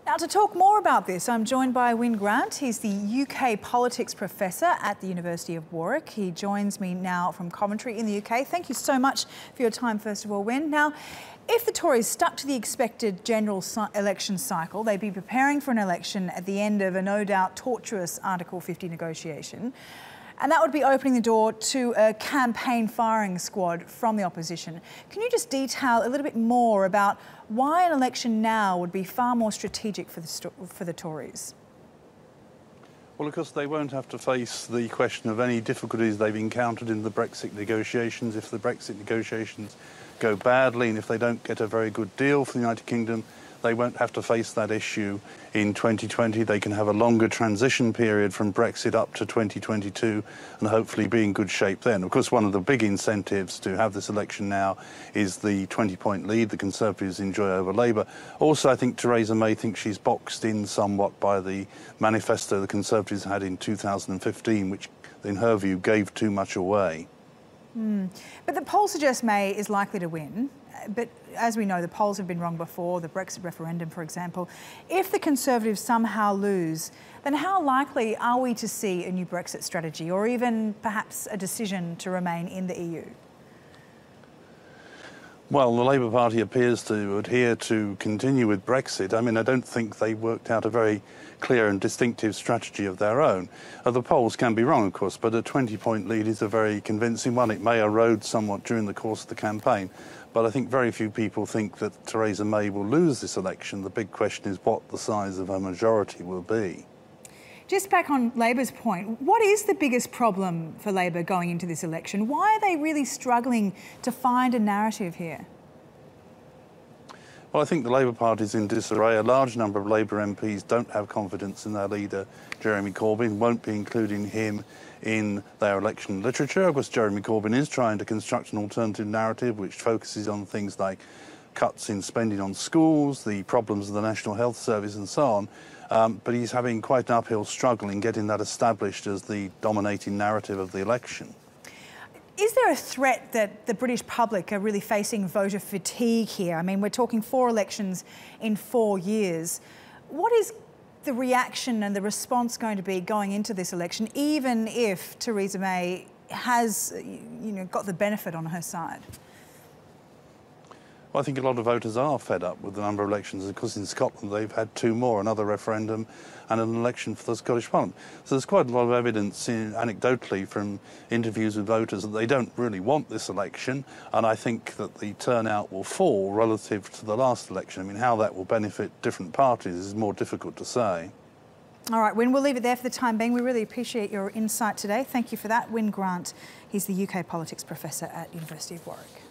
Now, to talk more about this, I'm joined by Wyn Grant. He's the UK Politics Professor at the University of Warwick. He joins me now from Coventry in the UK. Thank you so much for your time, first of all, Wyn. Now, if the Tories stuck to the expected general election cycle, they'd be preparing for an election at the end of a no doubt tortuous Article 50 negotiation. And that would be opening the door to a campaign firing squad from the opposition. Can you just detail a little bit more about why an election now would be far more strategic for the Tories? Well, of course, they won't have to face the question of any difficulties they've encountered in the Brexit negotiations. If the Brexit negotiations go badly and if they don't get a very good deal for the United Kingdom, they won't have to face that issue in 2020. They can have a longer transition period from Brexit up to 2022 and hopefully be in good shape then. Of course, one of the big incentives to have this election now is the 20-point lead the Conservatives enjoy over Labour. Also, I think Theresa May thinks she's boxed in somewhat by the manifesto the Conservatives had in 2015, which, in her view, gave too much away. But the polls suggest May is likely to win. But as we know, the polls have been wrong before, the Brexit referendum, for example. If the Conservatives somehow lose, then how likely are we to see a new Brexit strategy or even perhaps a decision to remain in the EU? Well, the Labour Party appears to adhere to continue with Brexit. I mean, I don't think they worked out a very clear and distinctive strategy of their own. The polls can be wrong, of course, but a 20-point lead is a very convincing one. It may erode somewhat during the course of the campaign, but I think very few people think that Theresa May will lose this election. The big question is what the size of her majority will be. Just back on Labor's point, what is the biggest problem for Labor going into this election? Why are they really struggling to find a narrative here? Well, I think the Labour Party is in disarray. A large number of Labour MPs don't have confidence in their leader, Jeremy Corbyn, won't be including him in their election literature. Of course, Jeremy Corbyn is trying to construct an alternative narrative which focuses on things like cuts in spending on schools, the problems of the National Health Service and so on. But he's having quite an uphill struggle in getting that established as the dominating narrative of the election. Is there a threat that the British public are really facing voter fatigue here? I mean, we're talking 4 elections in 4 years. What is the reaction and the response going to be going into this election, even if Theresa May has, got the benefit on her side? Well, I think a lot of voters are fed up with the number of elections. Of course, in Scotland, they've had 2 more, another referendum and an election for the Scottish Parliament. So there's quite a lot of evidence, anecdotally, from interviews with voters that they don't really want this election. And I think that the turnout will fall relative to the last election. I mean, how that will benefit different parties is more difficult to say. All right, Wyn, we'll leave it there for the time being. We really appreciate your insight today. Thank you for that. Wyn Grant, he's the UK Politics Professor at University of Warwick.